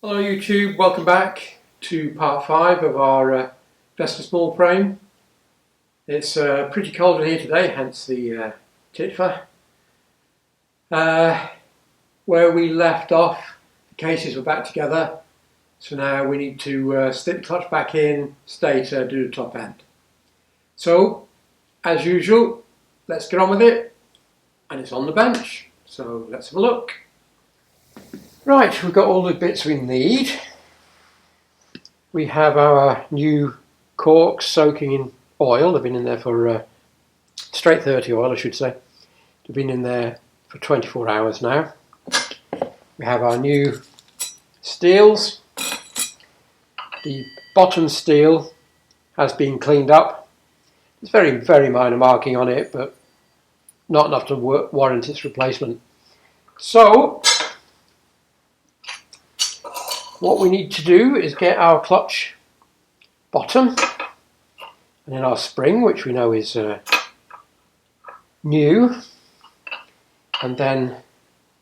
Hello YouTube, welcome back to part 5 of our Vespa Smallframe. It's pretty cold in here today, hence the titfer. Where we left off, the cases were back together, so now we need to stick the clutch back in, stator, do the top end. So, as usual, let's get on with it, and it's on the bench, so let's have a look. Right, we've got all the bits we need. We have our new corks soaking in oil. They've been in there for straight 30 oil, I should say. They've been in there for 24 hours now. We have our new steels. The bottom steel has been cleaned up. There's very, very minor marking on it, but not enough to warrant its replacement. So, what we need to do is get our clutch bottom and then our spring, which we know is new, and then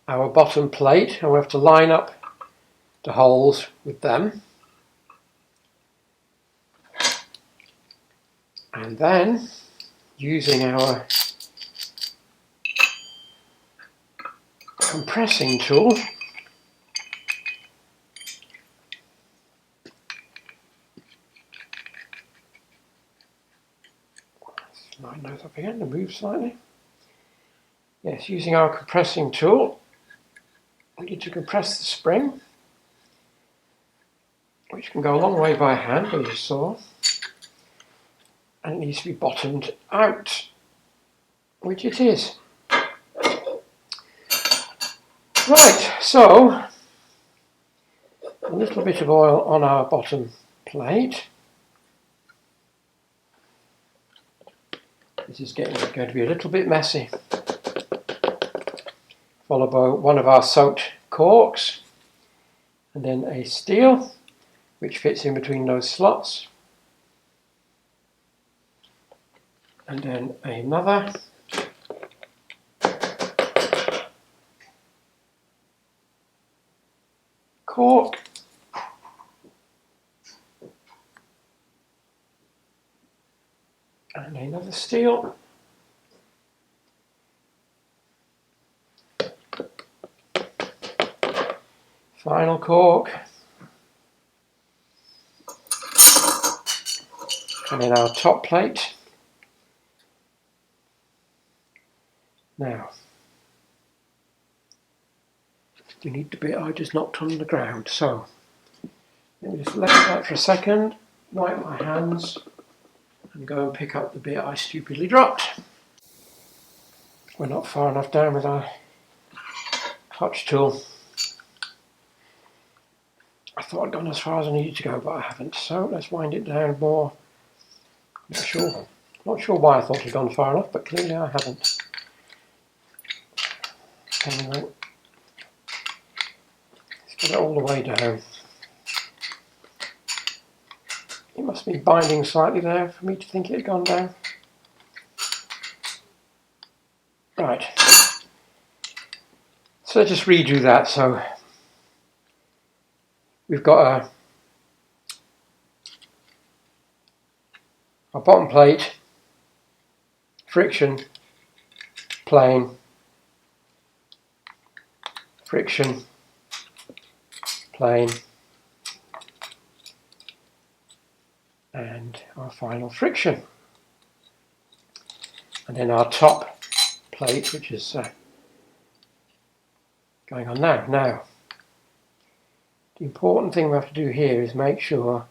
our bottom plate, and we have to line up the holes with them. And then, using our compressing tool, line those up again to move slightly. Yes, using our compressing tool, we need to compress the spring, which can go a long way by hand, as you saw, and it needs to be bottomed out, which it is. Right, so a little bit of oil on our bottom plate. This is going to be a little bit messy. Followed by one of our soaked corks, and then a steel which fits in between those slots, and then another, cork, and another steel, final cork, and then our top plate. Now, we need the bit I just knocked on the ground, so let me just let that for a second, wipe my hands, and go and pick up the bit I stupidly dropped. We're not far enough down with our clutch tool. I thought I'd gone as far as I needed to go, but I haven't, so let's wind it down more. Not sure why I thought I'd gone far enough, but clearly I haven't. Anyway, let's get it all the way down. It must be binding slightly there for me to think it had gone down. Right. So let's just redo that. So we've got our bottom plate, friction, plane, friction, plane, and our final friction, and then our top plate, which is going on now. Now, the important thing we have to do here is make sure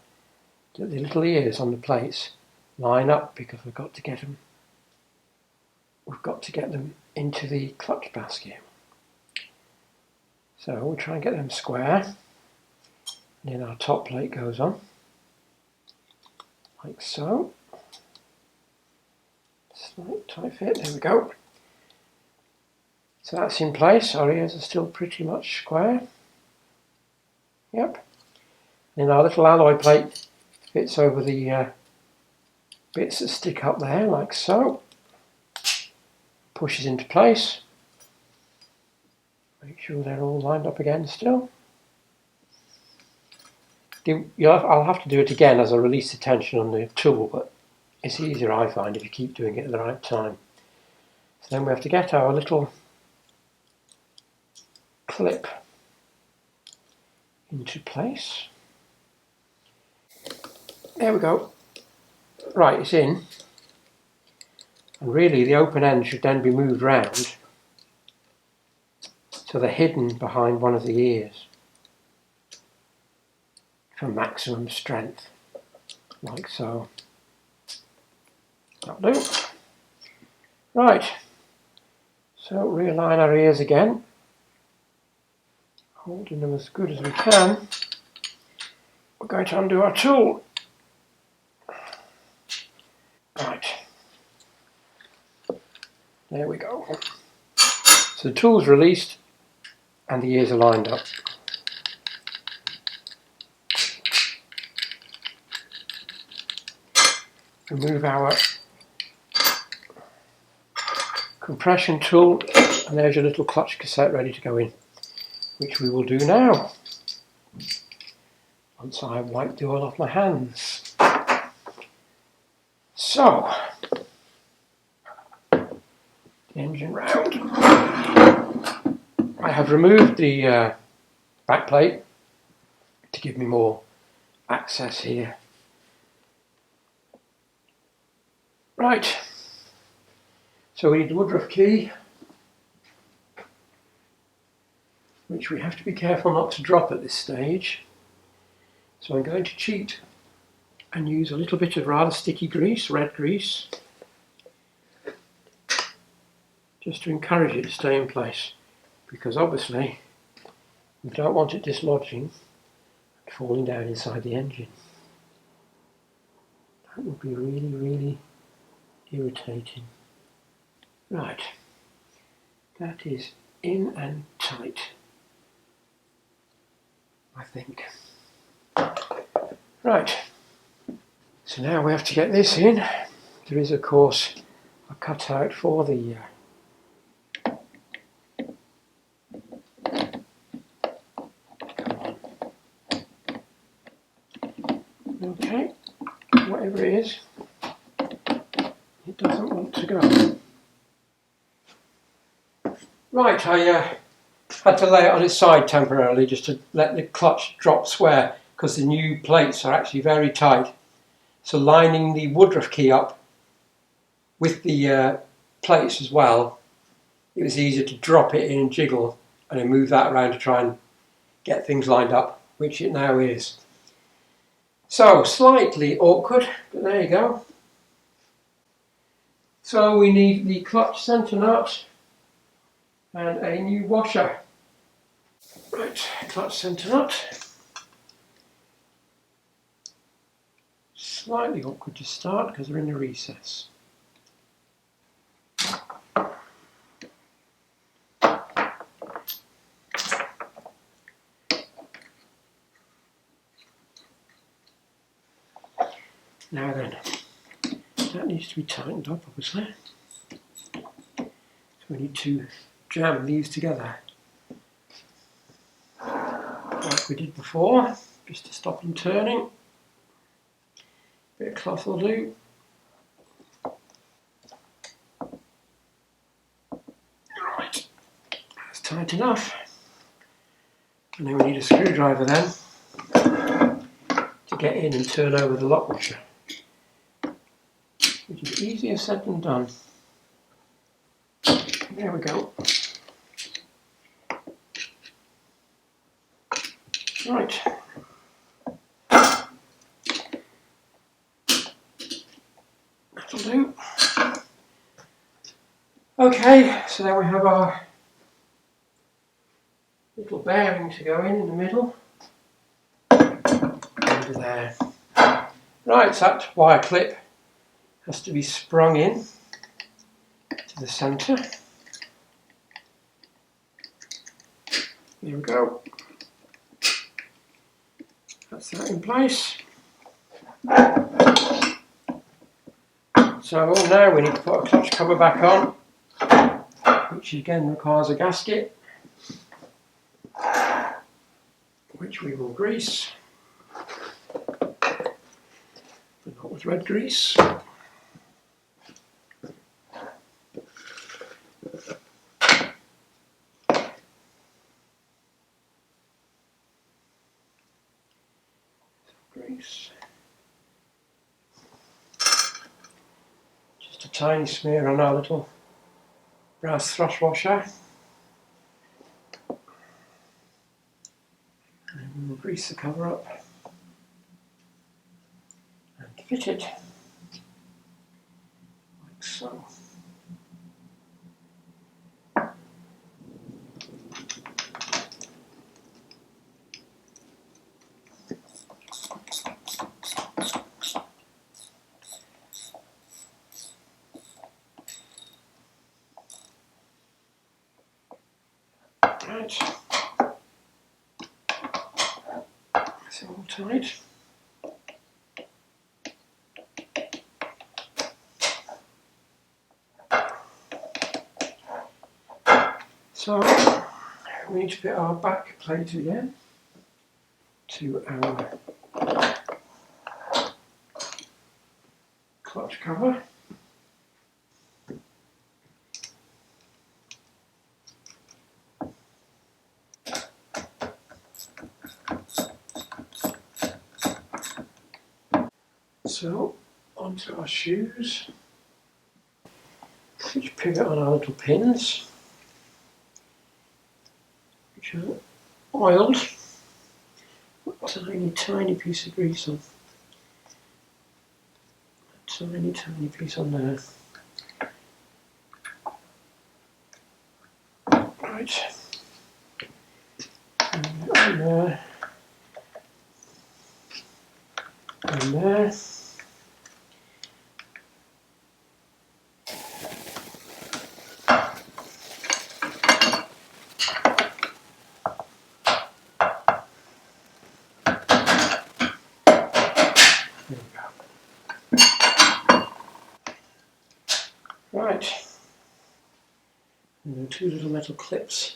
that the little ears on the plates line up, because we've got to get them into the clutch basket. So we'll try and get them square, and then our top plate goes on like so. Slight tight fit, there we go. So that's in place. Our ears are still pretty much square. Yep. Then our little alloy plate fits over the bits that stick up there like so. Pushes into place. Make sure they're all lined up again still. I'll have to do it again as I release the tension on the tool, but it's easier, I find, if you keep doing it at the right time. So then we have to get our little clip into place. There we go. Right, it's in. And really the open end should then be moved round so they're hidden behind one of the ears for maximum strength, like so. That'll do. Right, so realign our ears again, holding them as good as we can. We're going to undo our tool. Right, there we go. So the tool's released and the ears are lined up. Remove our compression tool, and there's your little clutch cassette ready to go in, which we will do now, once I've wiped the oil off my hands. So, the engine round. I have removed the back plate to give me more access here. Right, so we need the woodruff key, which we have to be careful not to drop at this stage. So I'm going to cheat and use a little bit of rather sticky grease, red grease, just to encourage it to stay in place, because obviously we don't want it dislodging and falling down inside the engine. That would be really, really irritating. Right, that is in and tight, I think. Right, so now we have to get this in. There is, of course, a cutout for the come on. Okay, whatever it is, it doesn't want to go. Right, I had to lay it on its side temporarily just to let the clutch drop square, because the new plates are actually very tight. So lining the woodruff key up with the plates as well, it was easier to drop it in and jiggle and then move that around to try and get things lined up, which it now is. So slightly awkward, but there you go. So we need the clutch centre nut and a new washer. Right, clutch centre nut. Slightly awkward to start because they're in a recess. Now then, that needs to be tightened up, obviously. So we need to jam these together like we did before, just to stop them turning. Bit of cloth will do. Right, that's tight enough. And then we need a screwdriver then to get in and turn over the lock washer, which is easier said than done. There we go. Right. That'll do. Okay, so then we have our little bearing to go in the middle. Over there. Right, so that wire clip has to be sprung in to the centre. Here we go. That's that in place. So now we need to put a clutch cover back on, which again requires a gasket, which we will grease. thread grease. Grease. Just a tiny smear on our little brass thrush washer. And we'll grease the cover up and fit it like so. Right, it's all tight. So we need to fit our back plate again to our clutch cover. So onto our shoes, which pivot on our little pins, which are oiled. Put a tiny piece of grease on. Tiny piece on there. Right. And on there. And there. Right, and there are two little metal clips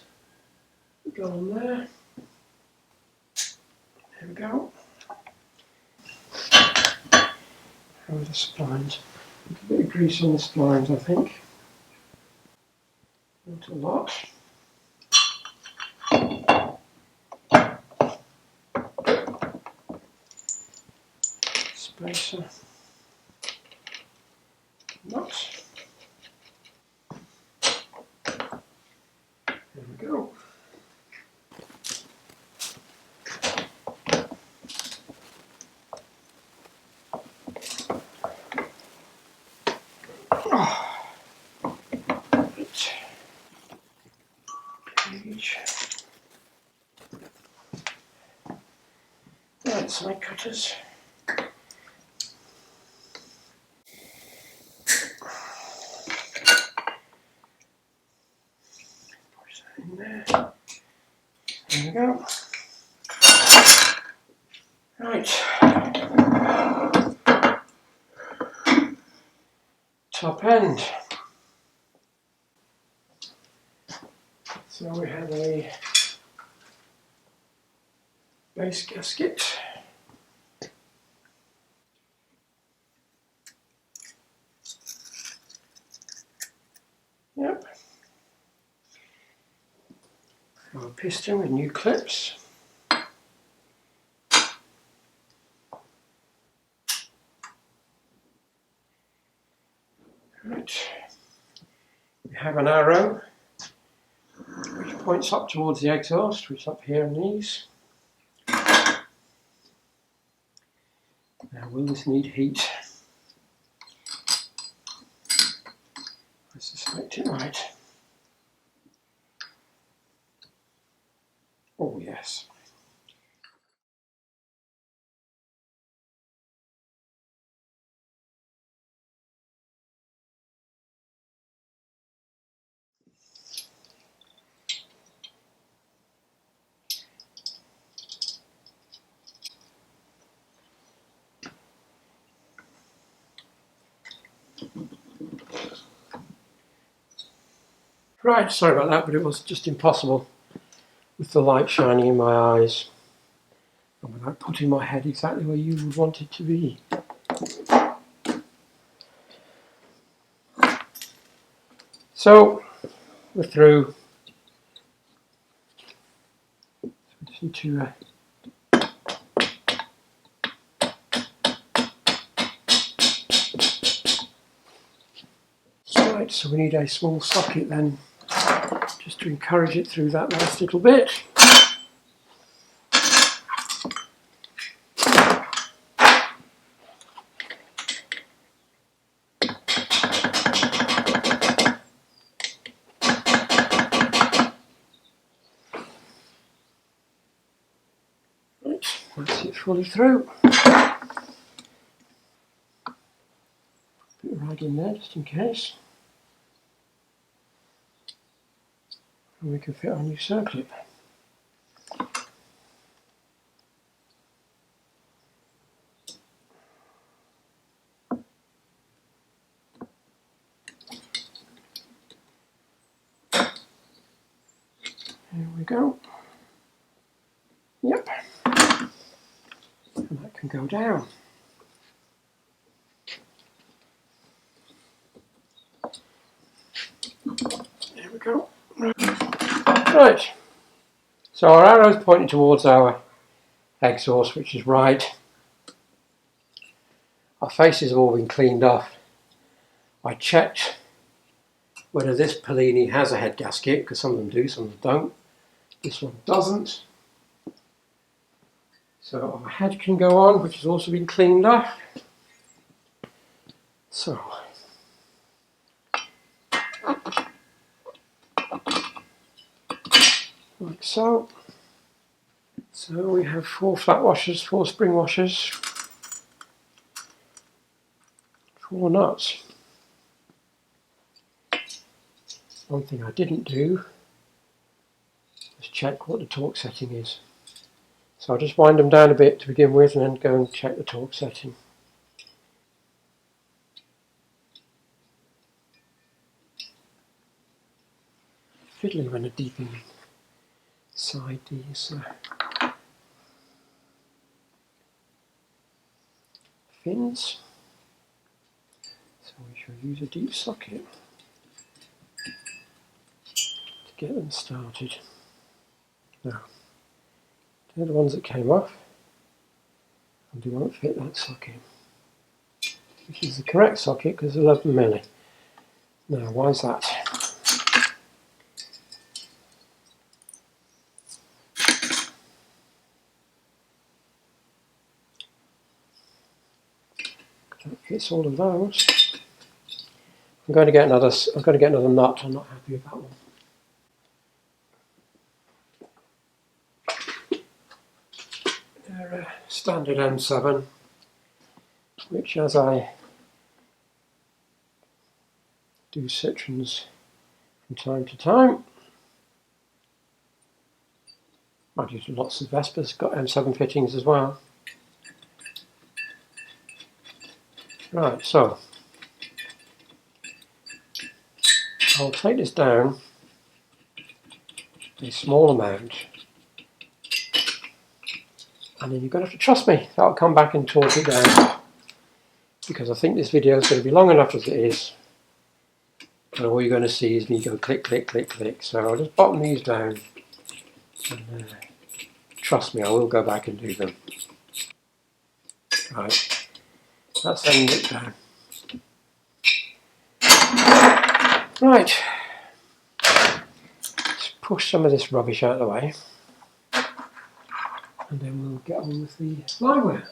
that go on there. There we go. How are the splines? A bit of grease on the splines, I think. Not a lot. Spacer. Nuts. There we go. Right, side cutters. Push that in there. There we go. Right. Top end. So we have a base gasket. Yep. Our piston with new clips. Right. We have an arrow which points up towards the exhaust, which is up here on these. Now, will this need heat? I suspect it might. Oh yes. Right, sorry about that, but it was just impossible with the light shining in my eyes and without putting my head exactly where you would want it to be. So we're through. Just need to right, so we need a small socket then, just to encourage it through that last little bit. That's it fully through. Put it right in there just in case. And we can fit our new circlip. There we go. Yep. And that can go down. There we go. Right. So our arrow's pointing towards our exhaust, which is right. Our faces have all been cleaned off. I checked whether this Pellini has a head gasket, because some of them do, some of them don't. This one doesn't. So our head can go on, which has also been cleaned off. So like so. So we have 4 flat washers, 4 spring washers, 4 nuts. One thing I didn't do is check what the torque setting is. So I'll just wind them down a bit to begin with and then go and check the torque setting. Fiddly when they're deep inside these fins. So we shall use a deep socket to get them started. Now, they're the ones that came off, and they won't fit that socket, which is the correct socket because they're 11mm. Now, why is that? That fits all of those. I'm going to get another nut. I'm not happy with that one. They're a standard M7, which, as I do Citroens from time to time, I've used lots of Vespas, got M7 fittings as well. Right, so I'll take this down a small amount, and then you're going to have to trust me. I'll come back and torque it down, because I think this video is going to be long enough as it is, and all you're going to see is me go click, click, click, click. So I'll just bottom these down, and trust me, I will go back and do them. Right, that's ending it down. Right, let's push some of this rubbish out of the way, and then we'll get on with the flywheel.